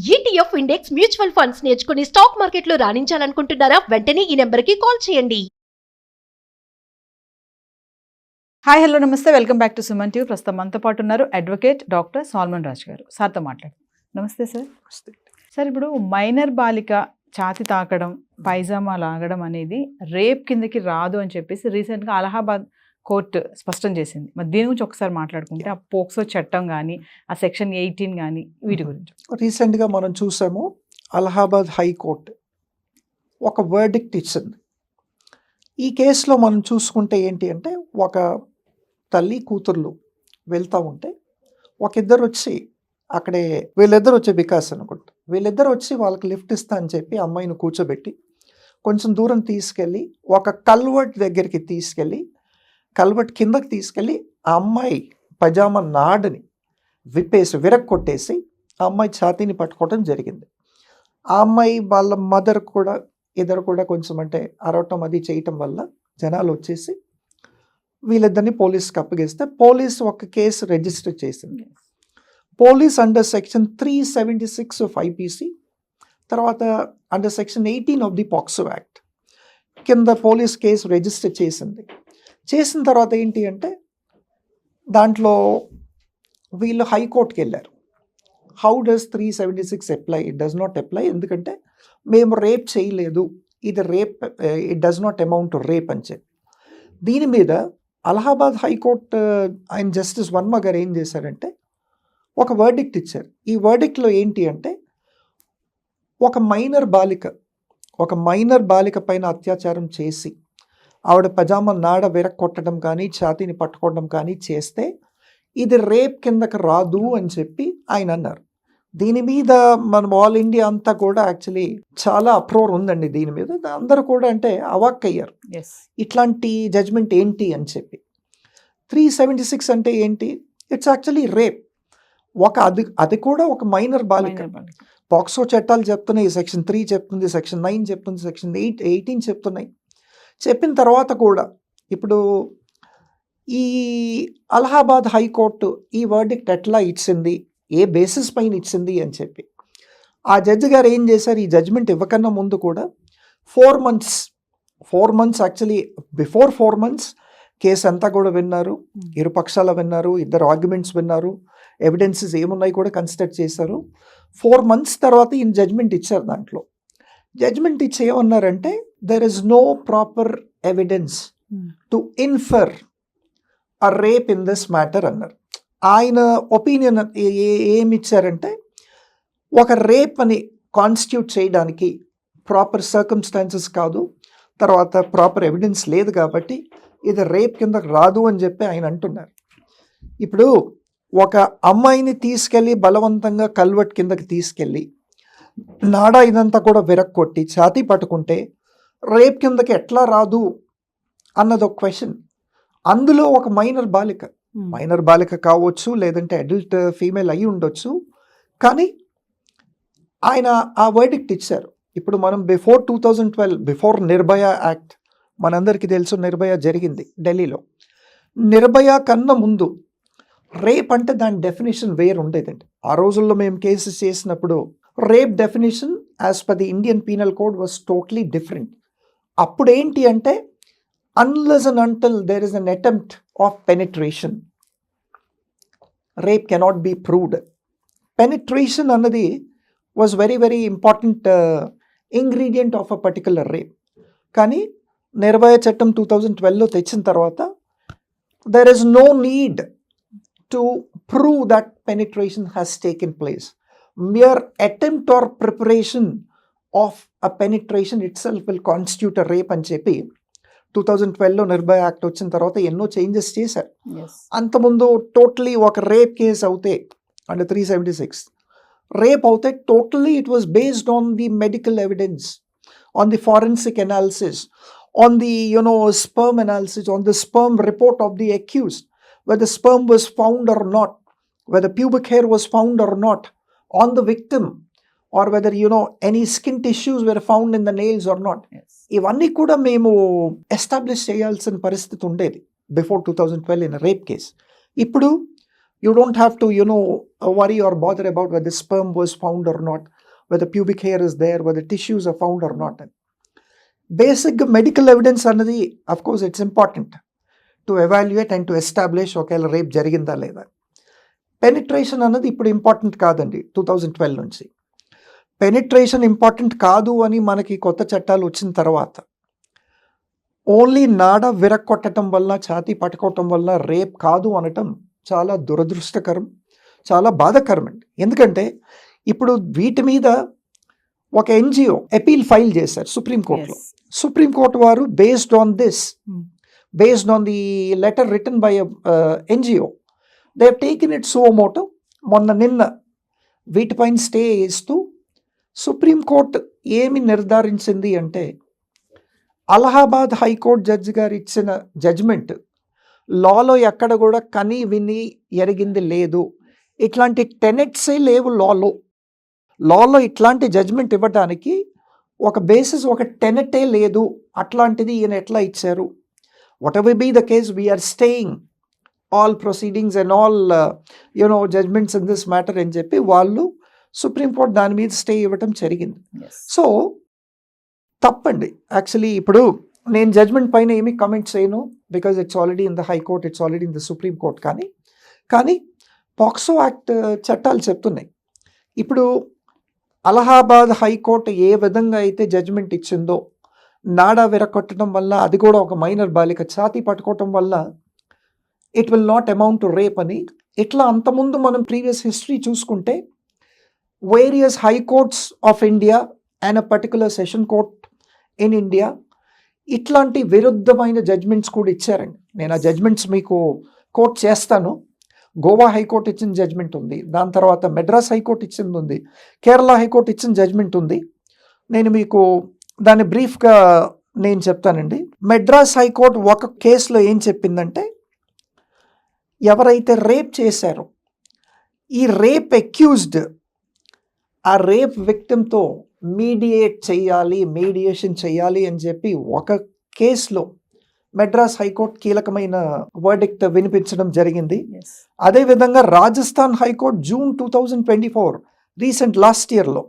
ETF index mutual funds నేర్చుకుని stock మార్కెట్లో రాణించాలనుకుంటున్నారా? వెంటనే ఈ నెంబర్కి కాల్ చేయండి. హాయ్ హలో నమస్తే, welcome back to Suman TV. ప్రస్తుతం మనతో పాటు ఉన్నారు అడ్వకేట్ డాక్టర్ సాల్మన్ రాజ్ గారు. సార్తో మాట్లాడు. నమస్తే సార్. సార్, ఇప్పుడు మైనర్ బాలిక ఛాతి తాకడం, పైజామా లాగడం అనేది రేప్ కిందకి రాదు అని చెప్పేసి రీసెంట్గా అలహాబాద్ కోర్టు స్పష్టం చేసింది. మరి దీని గురించి ఒకసారి మాట్లాడుకుంటే, ఆ పోక్సో చట్టం కానీ, ఆ సెక్షన్ 18 కానీ, వీటి గురించి. రీసెంట్గా మనం చూసాము, అలహాబాద్ హైకోర్టు ఒక వర్డిక్ట్ ఇచ్చింది. ఈ కేసులో మనం చూసుకుంటే ఏంటి అంటే, ఒక తల్లి కూతుర్లు వెళ్తూ ఉంటే ఇద్దరు వచ్చి అక్కడే వీళ్ళిద్దరు వచ్చే వికాస్ అనుకుంటా, వీళ్ళిద్దరు వచ్చి వాళ్ళకి లిఫ్ట్ ఇస్తా అని చెప్పి అమ్మాయిని కూర్చోబెట్టి కొంచెం దూరం తీసుకెళ్ళి ఒక కల్వర్ట్ దగ్గరికి తీసుకెళ్ళి, కల్వర్ట్ కిందకి తీసుకెళ్ళి ఆ అమ్మాయి పజామా నాడుని విరక్కొట్టేసి ఆ అమ్మాయి ఛాతీని పట్టుకోవడం జరిగింది. ఆ అమ్మాయి వాళ్ళ మదర్ కూడా ఇద్దరు కూడా కొంచెం అంటే అరవటం అది చేయటం వల్ల జనాలు వచ్చేసి వీళ్ళిద్దరిని పోలీస్కి అప్పగిస్తే పోలీస్ ఒక కేసు రిజిస్టర్ చేసింది. Police under section 376 of IPC, తర్వాత under section 18 of the POCSO act కింద పోలీస్ కేసు రిజిస్టర్ చేసింది. చేసిన తర్వాత ఏంటి అంటే, దాంట్లో వీళ్ళు హైకోర్టుకి వెళ్ళారు. How does 376 apply? It does not apply. ఎందుకంటే మేము రేప్ చేయలేదు, ఇది rape, it does not amount to rape అని చెప్పి. దీని మీద అలహాబాద్ హైకోర్టు ఆయన జస్టిస్ వర్మ గారు ఏం చేశారంటే ఒక వర్డిక్ట్ ఇచ్చారు. ఈ వర్డిక్ట్లో ఏంటి అంటే, ఒక మైనర్ బాలిక పైన అత్యాచారం చేసి ఆవిడ పజామా నాడ విరక్కొట్టడం కానీ, ఛాతీని పట్టుకోవడం కానీ చేస్తే ఇది రేప్ కిందకి రాదు అని చెప్పి ఆయన అన్నారు. దీని మీద మనం ఆల్ ఇండియా అంతా కూడా యాక్చువల్లీ చాలా అప్రోర్ ఉందండి దీని మీద. అందరూ కూడా అంటే అవాక్కయ్యారు, ఇట్లాంటి జడ్జ్మెంట్ ఏంటి అని చెప్పి. 376 అంటే ఏంటి? It's actually rape. అది కూడా ఒక మైనర్ బాలిక. పాక్సో చట్టాలు చెప్తున్నాయి, సెక్షన్ 3 చెప్తుంది, సెక్షన్ 9 చెప్తుంది, సెక్షన్ 18 చెప్తున్నాయి. చెప్పిన తర్వాత కూడా ఇప్పుడు ఈ అలహాబాద్ హైకోర్టు ఈ వర్డిక్ట్ ఎట్లా ఇచ్చింది, ఏ బేసిస్ పైన ఇచ్చింది అని చెప్పి ఆ జడ్జి గారు ఏం చేశారు, ఈ జడ్జ్మెంట్ ఇవ్వకన్నా ముందు కూడా 4 months actually before 4 months case అంతా కూడా విన్నారు, ఇరు పక్షాల విన్నారు, ఇద్దరు ఆర్గ్యుమెంట్స్ విన్నారు, ఎవిడెన్సెస్ ఏమున్నాయి కూడా కన్సిడర్ చేశారు. 4 months తర్వాత ఈయన జడ్జ్మెంట్ ఇచ్చారు. దాంట్లో జడ్జ్మెంట్ ఇచ్చి ఏమన్నారంటే, there is no proper evidence to infer a rape in this matter అన్నారు. ఆయన ఒపీనియన్ ఏమి ఇచ్చారంటే, ఒక రేప్ అని కాన్స్టిట్యూట్ చేయడానికి ప్రాపర్ సర్కమ్స్టాన్సెస్ కాదు, తర్వాత ప్రాపర్ ఎవిడెన్స్ లేదు, కాబట్టి ఇది రేప్ కిందకి రాదు అని చెప్పి ఆయన అంటున్నారు. ఇప్పుడు ఒక అమ్మాయిని తీసుకెళ్ళి బలవంతంగా కల్వర్ట్ కిందకి తీసుకెళ్ళి నాడా ఇదంతా కూడా విరక్కొట్టి ఛాతీ పట్టుకుంటే రేప్ కిందకి ఎట్లా రాదు అన్నది ఒక క్వశ్చన్. అందులో ఒక మైనర్ బాలిక కావచ్చు, లేదంటే అడల్ట్ ఫీమేల్ అయి ఉండొచ్చు, కానీ ఆయన ఆ వర్డిక్ట్ ఇచ్చారు. ఇప్పుడు మనం బిఫోర్ 2012, బిఫోర్ నిర్భయ యాక్ట్, మనందరికీ తెలుసు నిర్భయ జరిగింది ఢిల్లీలో. నిర్భయ కన్నా ముందు రేప్ అంటే దాని డెఫినేషన్ వేరు ఉండేదండి. ఆ రోజుల్లో మేము కేసెస్ చేసినప్పుడు rape definition as per the Indian penal code was totally different. అప్పుడు ఏంటి అంటే, unless and until there is an attempt of penetration, rape cannot be proved. Penetration annadi was very very important ingredient of a particular rape. Kani Nirbhaya Chattam 2012 lo techin tarvata there is no need to prove that penetration has taken place. Mere attempt or preparation of a penetration itself will constitute a rape అని చెప్పి 2012లో Nirbhaya act వచ్చిన తర్వాత ఎన్నో changes చేశారు. అంతకుముందు totally ఒక rape case అవుతే under 376 rape అవుతే totally it was based on the medical evidence, on the forensic analysis, on the sperm analysis, on the sperm report of the accused, whether sperm was found or not, whether pubic hair was found or not on the victim, or whether any skin tissues were found in the nails or not. ఇవన్నీ కూడా మేము establish చేయాల్సిన పరిస్థితి ఉండేది before 2012 in rape case. ఇప్పుడు You don't have to, worry or bother about whether sperm was found or not, whether pubic hair is there, whether tissues are found or not. Basic medical evidence అన్నది, of course, it's important to evaluate and to establish ఒకవేళ rape జరిగిందా లేదా. Penetration అన్నది ఇప్పుడు important కాదండి 2012 నుంచి. Penetration important కాదు అని మనకి కొత్త చట్టాలు వచ్చిన తర్వాత ఓన్లీ నాడ విరక్కొట్టడం వల్ల, ఛాతీ పట్టుకోవటం వల్ల రేప్ కాదు అనటం చాలా దురదృష్టకరం, చాలా బాధాకరం అండి. ఎందుకంటే ఇప్పుడు వీటి మీద ఒక ఎన్జిఓ అపీల్ ఫైల్ చేశారు సుప్రీంకోర్టులో. సుప్రీంకోర్టు వారు based on the letter written by NGO, they have taken it suo motu. నిన్న వీటిపైన స్టే ఇస్తూ సుప్రీంకోర్టు ఏమి నిర్ధారించింది అంటే, అలహాబాద్ హైకోర్టు జడ్జి గారు ఇచ్చిన జడ్జ్మెంట్ లాలో ఎక్కడ కూడా కని విని ఎరిగింది లేదు. ఇట్లాంటి టెనెట్సే లేవు లాలో ఇట్లాంటి జడ్జ్మెంట్ ఇవ్వడానికి ఒక బేసిస్, ఒక టెనెటే లేదు. అట్లాంటిది ఈయన ఎట్లా ఇచ్చారు? Whatever be the case, we are staying all proceedings and all judgements in this matter అని చెప్పి వాళ్ళు సుప్రీంకోర్టు దాని మీద స్టే ఇవ్వటం జరిగింది. సో తప్పండి యాక్చువల్లీ. ఇప్పుడు నేను జడ్జ్మెంట్ పైన ఏమీ కమెంట్ చేయను, because it's already in the high court, it's already in the supreme court. కానీ పాక్సో యాక్ట్ చట్టాలు చెప్తున్నాయి. ఇప్పుడు అలహాబాద్ హైకోర్టు ఏ విధంగా అయితే జడ్జ్మెంట్ ఇచ్చిందో, నాడా విరగొట్టడం వల్ల, అది కూడా ఒక మైనర్ బాలిక ఛాతీ పట్టుకోవటం వల్ల it will not amount to rape అని, ఇట్లా అంతకుముందు మనం ప్రీవియస్ హిస్టరీ చూసుకుంటే various high courts of India and a particular session court in India ఇట్లాంటి విరుద్ధమైన జడ్జ్మెంట్స్ కూడా ఇచ్చారండి. నేను ఆ జడ్జ్మెంట్స్ మీకు కోట్ చేస్తాను. గోవా హైకోర్టు ఇచ్చిన జడ్జ్మెంట్ ఉంది, దాని తర్వాత మెడ్రాస్ హైకోర్టు ఇచ్చింది ఉంది, కేరళ హైకోర్టు ఇచ్చిన జడ్జ్మెంట్ ఉంది. నేను మీకు దాన్ని బ్రీఫ్గా నేను చెప్తానండి. మెడ్రాస్ హైకోర్టు ఒక కేసులో ఏం చెప్పిందంటే, ఎవరైతే రేప్ చేశారో ఈ రేప్ అక్యూజ్డ్ ఆ రేప్ విక్టిమ్తో మీడియేషన్ చేయాలి అని చెప్పి ఒక కేసులో మెడ్రాస్ హైకోర్టు కీలకమైన వర్డిక్ట్ వినిపించడం జరిగింది. అదేవిధంగా Rajasthan high court June 2024 recent last ఇయర్లో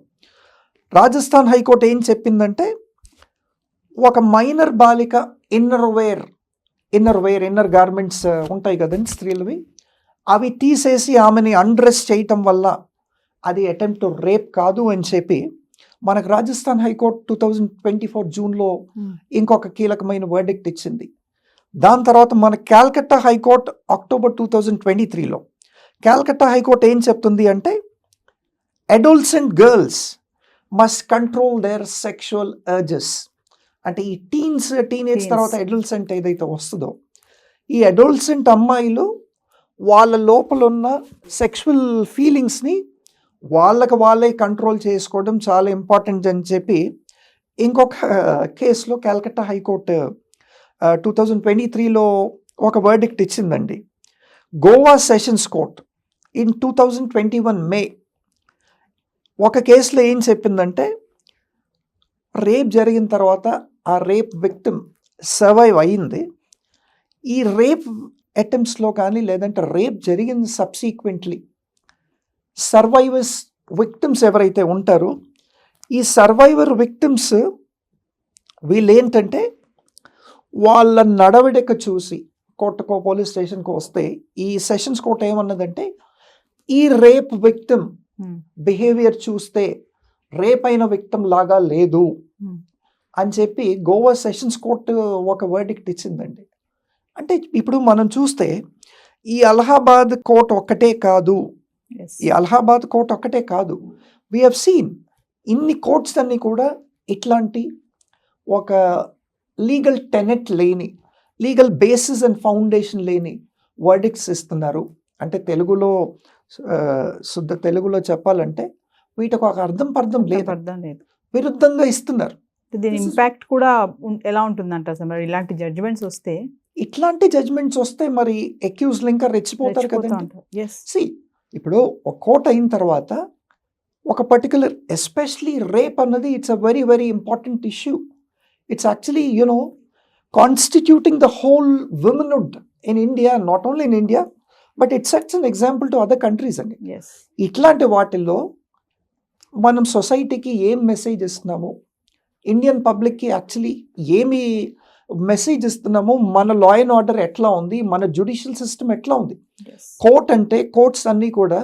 రాజస్థాన్ హైకోర్టు ఏం చెప్పిందంటే, ఒక మైనర్ బాలిక ఇన్నర్ గార్మెంట్స్ ఉంటాయి కదండి స్త్రీలవి, అవి తీసేసి ఆమెని అండ్రెస్ చేయటం వల్ల అది అటెంప్ట్ టు రేప్ కాదు అని చెప్పి మనకు రాజస్థాన్ హైకోర్టు 2024 జూన్లో ఇంకొక కీలకమైన వర్డిక్ట్ ఇచ్చింది. దాని తర్వాత మన కాల్కట్టా హైకోర్టు October 2023లో కాల్కట్టా హైకోర్టు ఏం చెప్తుంది అంటే, adolescent girls must control there sexual urges. అంటే ఈ టీనేజ్ తర్వాత అడోల్సెంట్ ఏదైతే వస్తుందో, ఈ అడోల్సెంట్ అమ్మాయిలు వాళ్ళ లోపల ఉన్న సెక్షువల్ ఫీలింగ్స్ని వాళ్ళే కంట్రోల్ చేసుకోవడం చాలా ఇంపార్టెంట్ అని చెప్పి ఇంకొక కేసులో కాల్కట్టా హైకోర్టు 2023లో ఒక వర్డిక్ట్ ఇచ్చిందండి. Goa sessions court in 2021 May ఒక కేసులో ఏం చెప్పిందంటే, రేప్ జరిగిన తర్వాత ఆ రేప్ విక్టిమ్ సర్వైవ్ అయింది, ఈ రేప్ అటెంప్ట్స్లో కానీ లేదంటే రేప్ జరిగిన సబ్సీక్వెంట్లీ సర్వైవర్స్ విక్టిమ్స్ ఎవరైతే ఉంటారో, ఈ సర్వైవర్ విక్టిమ్స్ వీళ్ళు ఏంటంటే వాళ్ళ నడవడిక చూసి కోర్టుకో పోలీస్ స్టేషన్కో వస్తే ఈ సెషన్స్ కోర్ట్ ఏమన్నదంటే, ఈ రేప్ విక్టిమ్ బిహేవియర్ చూస్తే రేప్ అయిన విక్టిమ్ లాగా లేదు అని చెప్పి గోవా సెషన్స్ కోర్టు ఒక వర్డిక్ట్ ఇచ్చిందండి. అంటే ఇప్పుడు మనం చూస్తే ఈ అలహాబాద్ కోర్ట్ ఒక్కటే కాదు, వీ హ్యావ్ సీన్ ఇన్ని కోర్ట్స్ అన్నీ కూడా ఇట్లాంటి ఒక లీగల్ టెనెట్ లేని, లీగల్ బేసిస్ అండ్ ఫౌండేషన్ లేని వర్డిక్ట్స్ ఇస్తున్నారు. అంటే శుద్ధ తెలుగులో చెప్పాలంటే వీటికి ఒక అర్థం లేదు, విరుద్ధంగా ఇస్తున్నారు. దీని ఇంపాక్ట్ కూడా ఎలా ఉంటుందంట మరి ఇలాంటి జడ్జ్మెంట్స్ వస్తే మరి అక్యూజ్లు ఇంకా రెచ్చిపోతారు కదండి. ఇప్పుడు ఒక కోర్ట్ అయిన తర్వాత ఒక పర్టికులర్ ఎస్పెషలీ రేప్ అన్నది it's a very very important issue. It's actually constituting the whole womanhood in India, not only in India, but it sets an example to other countries అండి. ఎస్ ఇట్లాంటి వాటిల్లో మనం సొసైటీకి ఏం మెసేజ్ ఇస్తున్నాము, Indian పబ్లిక్కి actually ఏమి మెసేజ్ ఇస్తున్నాము, మన లా అండ్ ఆర్డర్ ఎట్లా ఉంది, మన జ్యుడిషియల్ సిస్టమ్ ఎట్లా ఉంది. ఎస్ కోర్ట్ అంటే కోర్ట్స్ అన్నీ కూడా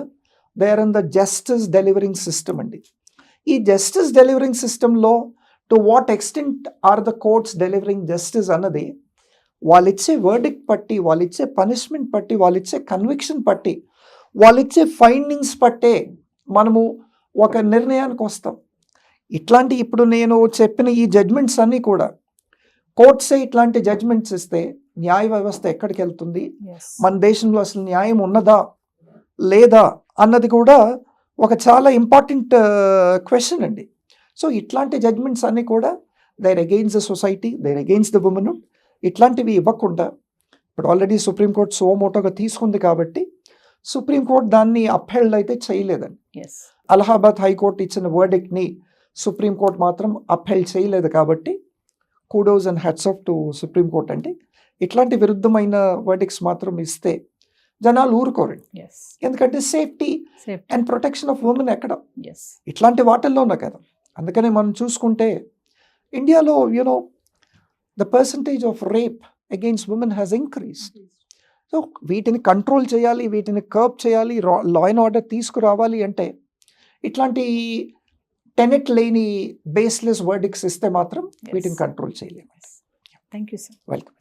they are in the justice delivering system అండి. ఈ జస్టిస్ డెలివరింగ్ సిస్టంలో to what extent are the courts delivering justice అన్నది వాళ్ళు ఇచ్చే వర్డిక్ట్ బట్టి, వాళ్ళు ఇచ్చే పనిష్మెంట్ బట్టి, వాళ్ళు ఇచ్చే కన్విక్షన్ బట్టి, వాళ్ళు ఇచ్చే ఫైండింగ్స్ బట్టే మనము ఒక నిర్ణయానికి వస్తాం. ఇట్లాంటి ఇప్పుడు నేను చెప్పిన ఈ జడ్జ్మెంట్స్ అన్నీ కూడా కోర్ట్సే ఇట్లాంటి జడ్జ్మెంట్స్ ఇస్తే న్యాయ వ్యవస్థ ఎక్కడికి వెళ్తుంది, ఎస్ మన దేశంలో అసలు న్యాయం ఉన్నదా లేదా అన్నది కూడా ఒక చాలా ఇంపార్టెంట్ క్వశ్చన్ అండి. సో ఇట్లాంటి జడ్జ్మెంట్స్ అన్నీ కూడా they're against the society, they're against the women. ఇట్లాంటివి ఇవ్వకుండా ఇప్పుడు ఆల్రెడీ సుప్రీంకోర్టు సోమోటోగా తీసుకుంది కాబట్టి సుప్రీంకోర్టు దాన్ని అప్హెల్డ్ అయితే చేయలేదండి. ఎస్ అలహాబాద్ హైకోర్టు ఇచ్చిన వర్డిక్ట్ని సుప్రీంకోర్టు మాత్రం అప్హెల్డ్ చేయలేదు కాబట్టి kudos and hats off to supreme court అండి. ఇట్లాంటి విరుద్ధమైన వర్డిక్ట్స్ మాత్రం ఇస్తే జనాలు ఊరుకోరండి. ఎస్ ఎందుకంటే safety safety and protection of women ఎక్కడ ఎస్ ఇట్లాంటి వాటిల్లో ఉన్నా కదా. అందుకనే మనం చూసుకుంటే ఇండియాలో you know the percentage of rape against women has increased. So వీటిని కంట్రోల్ చేయాలి, వీటిని కర్బ్ చేయాలి, లా అండ్ ఆర్డర్ తీసుకురావాలి అంటే ఇట్లాంటి టెనెట్ లేని బేస్లెస్ వర్డిక్స్ ఇస్తే మాత్రం వీటిని కంట్రోల్ చేయలేము. Thank you sir. వెల్కమ్.